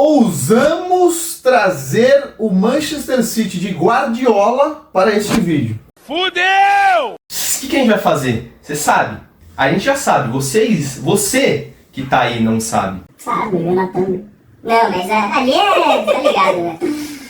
Ousamos trazer o Manchester City de Guardiola para este vídeo. Fudeu! O que a gente vai fazer? Você sabe? A gente já sabe. Você que tá aí não sabe. Sabe, eu matando. Não, mas ali tá ligado, né?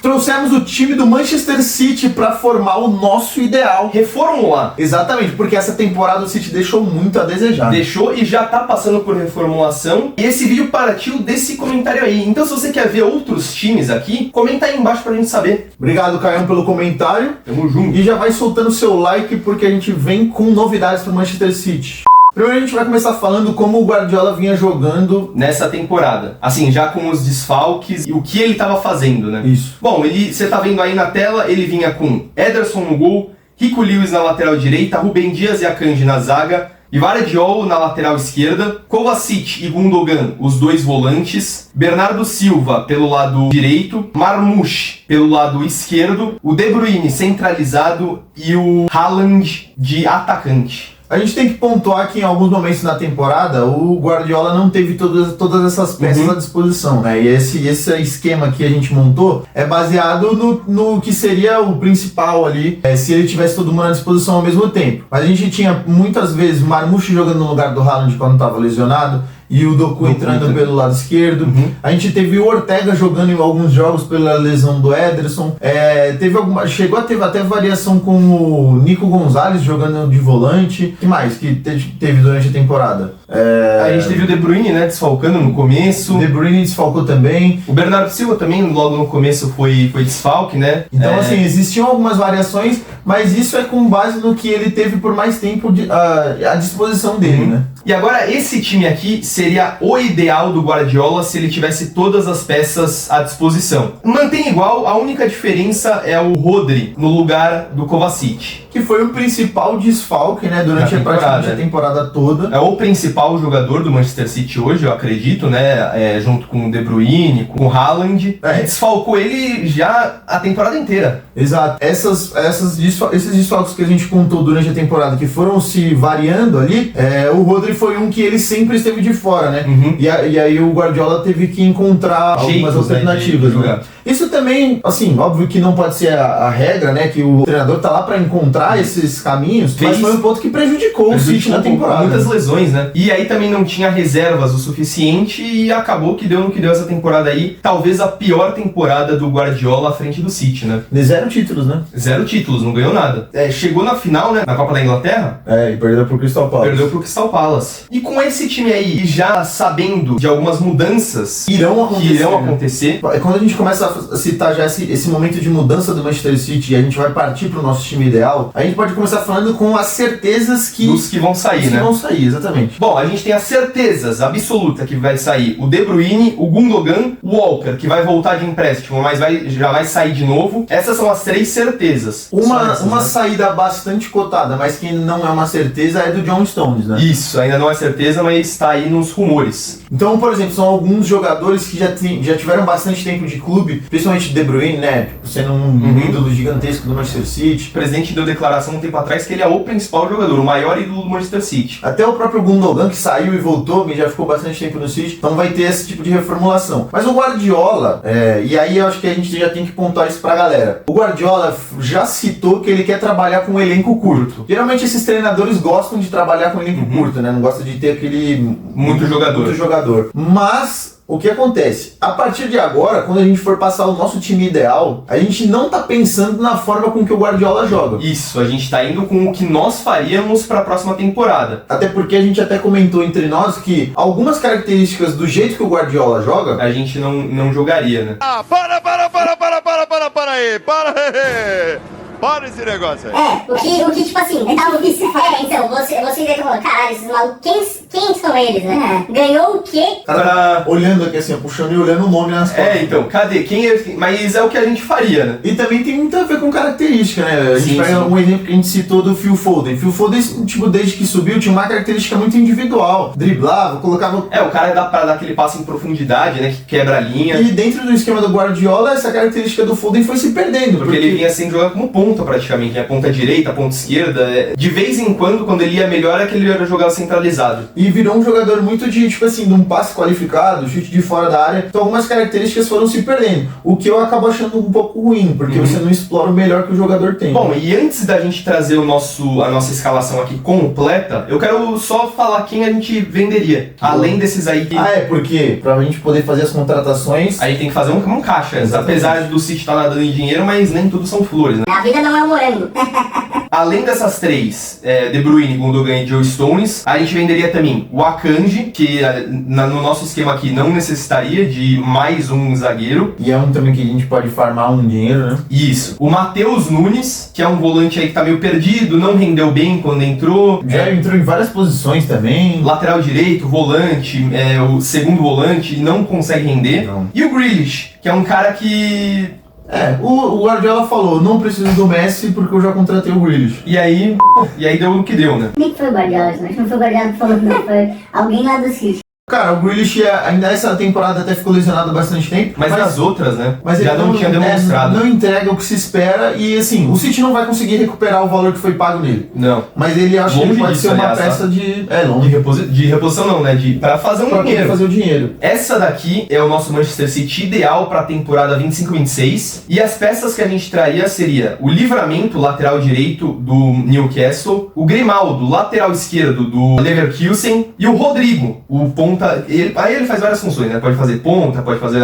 Trouxemos o time do Manchester City para formar o nosso ideal. Reformular. Exatamente, porque essa temporada o City deixou muito a desejar. Deixou e já tá passando por reformulação. E esse vídeo partiu desse comentário aí. Então se você quer ver outros times aqui, comenta aí embaixo pra gente saber. Obrigado, Caião, pelo comentário. Tamo junto. E já vai soltando o seu like porque a gente vem com novidades pro Manchester City. Primeiro a gente vai começar falando como o Guardiola vinha jogando nessa temporada. Assim, já com os desfalques e o que ele tava fazendo, né? Isso. Bom, você tá vendo aí na tela, ele vinha com Ederson no gol, Rico Lewis na lateral direita, Rubem Dias e Akanji na zaga, Ivar Diol na lateral esquerda, Kovacic e Gundogan, os dois volantes, Bernardo Silva pelo lado direito, Marmoush pelo lado esquerdo, o De Bruyne centralizado e o Haaland de atacante. A gente tem que pontuar que em alguns momentos na temporada o Guardiola não teve todas essas peças à disposição, né? E esse esquema que a gente montou é baseado no que seria o principal ali, se ele tivesse todo mundo à disposição ao mesmo tempo. Mas a gente tinha muitas vezes Marmoush jogando no lugar do Haaland quando estava lesionado, e o Doku entrando pelo lado esquerdo. A gente teve o Ortega jogando em alguns jogos pela lesão do Ederson. Chegou a ter até variação com o Nico Gonzalez jogando de volante. O que mais que teve durante a temporada? A gente teve o De Bruyne, né, desfalcando no começo. De Bruyne desfalcou também. O Bernardo Silva também logo no começo foi desfalque, né? Então assim, existiam algumas variações, mas isso é com base no que ele teve por mais tempo à disposição dele, né? E agora esse time aqui seria o ideal do Guardiola se ele tivesse todas as peças à disposição. Mantém igual, a única diferença é o Rodri no lugar do Kovacic. Que foi o principal desfalque, né, durante praticamente a temporada toda. É o principal jogador do Manchester City hoje, eu acredito, né, junto com o De Bruyne, com o Haaland. E desfalcou ele já a temporada inteira. Exato. Esses desfalques que a gente contou durante a temporada, que foram se variando ali, o Rodri foi um que ele sempre esteve de fora, né? E aí o Guardiola teve que encontrar algumas alternativas, né? Isso também, assim, óbvio que não pode ser a regra, né? Que o treinador tá lá pra encontrar esses caminhos, mas foi um ponto que prejudicou o City na temporada. Muitas lesões, né? E aí também não tinha reservas o suficiente e acabou que deu no que deu essa temporada aí. Talvez a pior temporada do Guardiola à frente do City, né? 0 títulos, né? 0 títulos, não ganhou nada. Chegou na final, né? Na Copa da Inglaterra. E perdeu pro Crystal Palace. Perdeu pro Crystal Palace. E com esse time aí, já sabendo de algumas mudanças que irão acontecer. Quando a gente começa a citar já esse momento de mudança do Manchester City e a gente vai partir pro nosso time ideal, a gente pode começar falando com as certezas dos que vão sair, né? Que vão sair, exatamente. Bom, a gente tem as certezas absolutas que vai sair o De Bruyne, o Gundogan, o Walker, que vai voltar de empréstimo, mas já vai sair de novo. Essas são as 3 certezas. Uma saída bastante cotada, mas que não é uma certeza, é do John Stones, né? Isso, ainda não é certeza, mas está aí nos rumores. Então, por exemplo, são alguns jogadores que já tiveram bastante tempo de clube, principalmente De Bruyne, né? Sendo um ídolo gigantesco do Manchester City. O presidente deu declaração um tempo atrás que ele é o principal jogador, o maior ídolo do Manchester City. Até o próprio Gundogan, que saiu e voltou, que já ficou bastante tempo no City, então vai ter esse tipo de reformulação. Mas o Guardiola, e aí eu acho que a gente já tem que pontuar isso pra galera. O Guardiola já citou que ele quer trabalhar com um elenco curto. Geralmente esses treinadores gostam de trabalhar com um elenco curto, né? Não gostam de ter aquele... Muito jogador. Mas... o que acontece? A partir de agora, quando a gente for passar o nosso time ideal, a gente não tá pensando na forma com que o Guardiola joga. Isso, a gente tá indo com o que nós faríamos para a próxima temporada. Até porque a gente até comentou entre nós que algumas características do jeito que o Guardiola joga, a gente não jogaria, né? Para aí! Para esse negócio aí. O que tipo assim, então, você deve falar, caralho, esses malucos, quem são eles, né? Ganhou o quê? Cara, olhando aqui assim, puxando e olhando o nome nas costas. Então, cadê? Quem é? Mas é o que a gente faria, né? E também tem muito a ver com característica, né? A gente pega um exemplo que a gente citou do Phil Foden. Phil Foden, tipo, desde que subiu, tinha uma característica muito individual. Driblava, colocava... o cara dá pra dar aquele passe em profundidade, né? Que quebra a linha. E dentro do esquema do Guardiola, essa característica do Foden foi se perdendo. Porque ele vinha sem jogar como ponta. ponta praticamente, né? Ponta direita, ponta esquerda. De vez em quando ele ia melhor, é que ele ia jogar centralizado. E virou um jogador muito de, tipo assim, de um passe qualificado, chute de fora da área. Então algumas características foram se perdendo. O que eu acabo achando um pouco ruim, porque você não explora o melhor que o jogador tem. Bom, e antes da gente trazer a nossa escalação aqui completa, eu quero só falar quem a gente venderia. Além desses aí que... Porque pra gente poder fazer as contratações... Aí tem que fazer um caixa. Exatamente. Apesar do City estar nadando em dinheiro, mas nem tudo são flores, né? A vida não é um morango. Além dessas três, De Bruyne, Gundogan e Joe Stones, a gente venderia também o Akanji, que no nosso esquema aqui não necessitaria de mais um zagueiro. E é um também que a gente pode farmar um dinheiro, né? Isso. O Matheus Nunes, que é um volante aí que tá meio perdido, não rendeu bem quando entrou. Já entrou em várias posições também. Lateral direito, volante, o segundo volante, e não consegue render. Não. E o Grealish, que é um cara que... O Guardiola falou, não preciso do Messi porque eu já contratei o Grealish. E aí deu o que deu, né? Nem foi o Guardiola, mas não foi o Guardiola que falou, não. Foi alguém lá do City. Cara, o Grealish ainda essa temporada até ficou lesionado bastante tempo. Mas nas outras, né? Mas já ele não tinha demonstrado. Não entrega o que se espera e assim, o City não vai conseguir recuperar o valor que foi pago nele. Não. Mas ele acha que ele pode ser uma peça de... De reposição não, né? Pra fazer um dinheiro. Fazer o dinheiro. Essa daqui é o nosso Manchester City ideal pra temporada 25-26. E as peças que a gente traria seria o Livramento, lateral direito do Newcastle, o Grimaldo, lateral esquerdo do Leverkusen e o Rodrigo, o ponta... Aí ele faz várias funções, né? Pode fazer ponta, pode fazer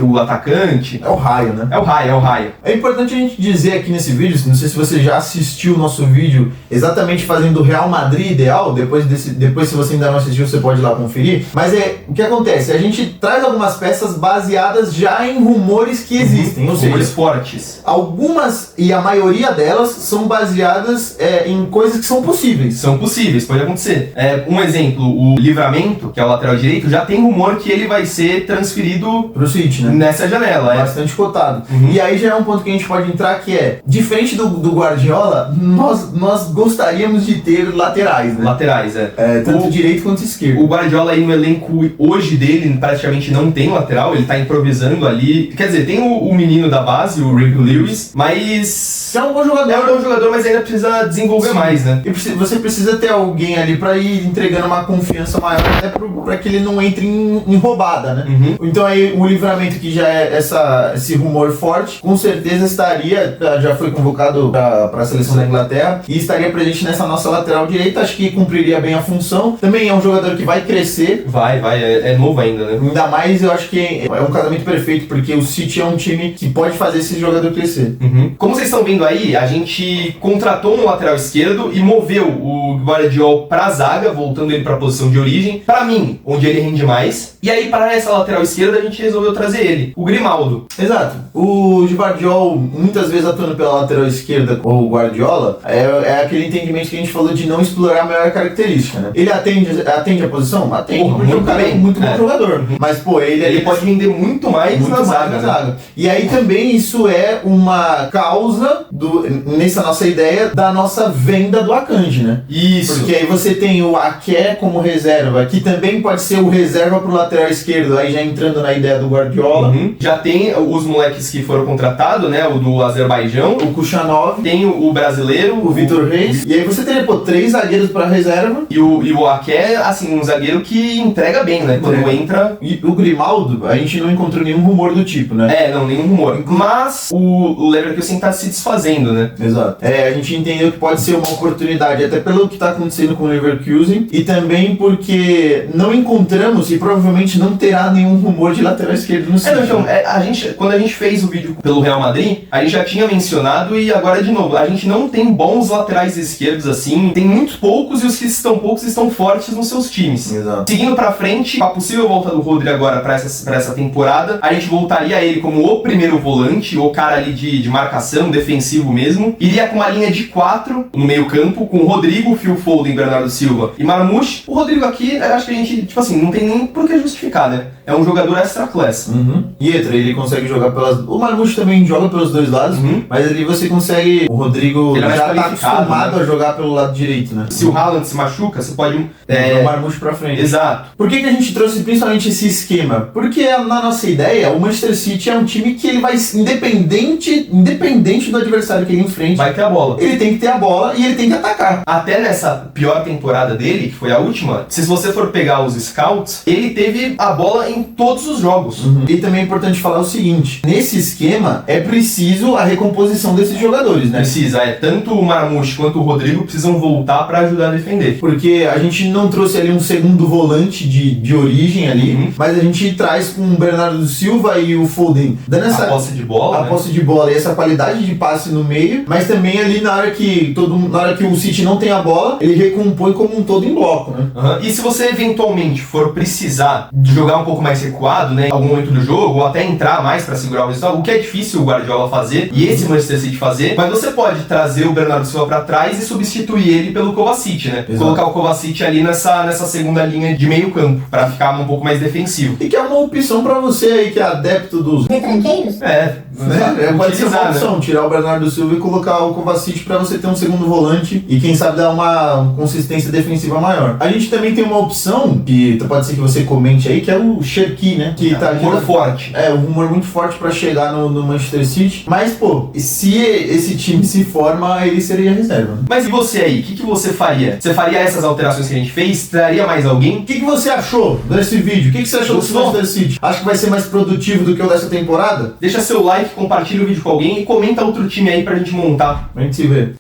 o atacante. É o raio, né? É o raio. É importante a gente dizer aqui nesse vídeo, não sei se você já assistiu o nosso vídeo exatamente fazendo o Real Madrid ideal, depois se você ainda não assistiu, você pode ir lá conferir. Mas o que acontece? A gente traz algumas peças baseadas já em rumores que existem, ou seja, rumores fortes. Algumas, e a maioria delas, são baseadas em coisas que são possíveis. São possíveis, pode acontecer. Um exemplo, o Livramento, que é o lateral direito, já tem rumor que ele vai ser transferido pro City, né? Nessa janela. Bastante cotado. E aí já é um ponto que a gente pode entrar que diferente do Guardiola, nós gostaríamos de ter laterais, né? Laterais, tanto direito quanto esquerdo. O Guardiola aí no elenco hoje dele praticamente não tem lateral, ele tá improvisando ali. Quer dizer, tem o menino da base, o Rick Lewis, mas... É um bom jogador. É um bom jogador, mas ainda precisa desenvolver mais, né? E você precisa ter alguém ali pra ir entregando uma confiança maior até pra que ele não entre em roubada, né? Então aí o Livramento, que já é esse rumor forte, com certeza já foi convocado para a seleção da Inglaterra e estaria presente nessa nossa lateral direita. Acho que cumpriria bem a função. Também é um jogador que vai crescer. Vai, é novo ainda, né? Ainda mais, eu acho que é um casamento perfeito, porque o City é um time que pode fazer esse jogador crescer. Como vocês estão vendo aí, a gente contratou um lateral esquerdo e moveu o Guardiola pra zaga, voltando ele pra posição de origem, pra mim, onde ele rende mais. E aí, para essa lateral esquerda, a gente resolveu trazer ele, o Grimaldo. Exato. O Guardiola, muitas vezes atuando pela lateral esquerda, o Guardiola, é aquele entendimento que a gente falou de não explorar a maior característica, né? Ele atende a posição? Atende. Muito bem. Muito bom jogador. Mas, pô, ele pode render muito mais na zaga, né? E aí também isso é uma causa, nessa nossa ideia, da nossa venda do Akanji, né? Isso. Porque aí você tem o Ake como reserva, que também pode ser o reserva pro lateral esquerdo, aí já entrando na ideia do Guardiola. Já tem os moleques que foram contratados, né? O do Azerbaijão, o Kuchanov, tem o brasileiro, o Vitor Reis. E aí você teria, 3 zagueiros pra reserva. E o Ake é, assim, um zagueiro que entrega bem, né? Quando entra... E o Grimaldo, a gente não encontrou nenhum rumor do tipo, né? Não, nenhum rumor. Mas o Leverkusen tá se desfazendo, né? Exato. A gente entendeu que pode ser uma oportunidade, até pelo que tá acontecendo com o Leverkusen, e também porque não encontramos e provavelmente não terá nenhum rumor de lateral esquerdo no City. Então, quando a gente fez o vídeo pelo Real Madrid, a gente já tinha mencionado e agora de novo, a gente não tem bons laterais esquerdos assim, tem muito poucos e os que estão poucos estão fortes nos seus times. Exato. Seguindo pra frente, com a possível volta do Rodri agora pra essa temporada, a gente voltaria a ele como o primeiro volante, o cara ali de marcação, defensivo mesmo, iria com uma linha de 4 no meio campo, com o Rodrigo, Phil Phil Foden, Bernardo Silva e Marmoush. O Rodrigo aqui, acho que a gente, tipo assim, não tem nem por que justificar, né? É um jogador extra class. E entra, ele consegue jogar pelas... O Marmoush também joga pelos dois lados, mas ali você consegue... O Rodrigo ele já tá acostumado, né? a jogar pelo lado direito, né? Se o Haaland se machuca, você pode... O Marmoush pra frente. Exato. Por que a gente trouxe principalmente esse esquema? Porque na nossa ideia, o Manchester City é um time que ele vai, independente do adversário que ele enfrente, vai ter a bola. Ele tem que ter a bola e ele tem que atacar. Até nessa pior temporada dele, que foi a última, se você for pegar os scouts, ele teve a bola em todos os jogos. E também é importante falar o seguinte, nesse esquema é preciso a recomposição desses jogadores, né? Precisa, tanto o Marmoush quanto o Rodrigo precisam voltar para ajudar a defender. Porque a gente não trouxe ali um segundo volante de origem ali, mas a gente traz com o Bernardo Silva e o Foden dando essa posse de bola, posse de bola e essa qualidade de passe no meio, mas também ali na hora que o City não tem a bola, ele recompõe como um todo em bloco, né? E se você eventualmente for precisar de jogar um pouco mais recuado, né, em algum momento do jogo, ou até entrar mais para segurar o resultado, o que é difícil o Guardiola fazer e esse Manchester City fazer, mas você pode trazer o Bernardo Silva para trás e substituir ele pelo Kovacic, né? Exato. Colocar o Kovacic ali nessa segunda linha de meio campo, para ficar um pouco mais defensivo. E que é uma opção pra você aí que é adepto dos retranqueiros? Pode ser uma opção, né? Tirar o Bernardo Silva e colocar o Kovacic pra você ter um segundo volante e quem sabe dar uma consistência defensiva maior. A gente também tem uma opção, que pode ser que você comente aí, que é o Cherki, né? Que tá rumor forte. Um rumor muito forte pra chegar no Manchester City. Mas, pô, se esse time se forma, ele seria reserva. Né? Mas e você aí? O que você faria? Você faria essas alterações que a gente fez? Traria mais alguém? O que você achou desse vídeo? O que você achou do Manchester City? Acho que vai ser mais produtivo do que o dessa temporada? Deixa seu like, compartilha o vídeo com alguém e comenta outro time aí pra gente montar. A gente se vê.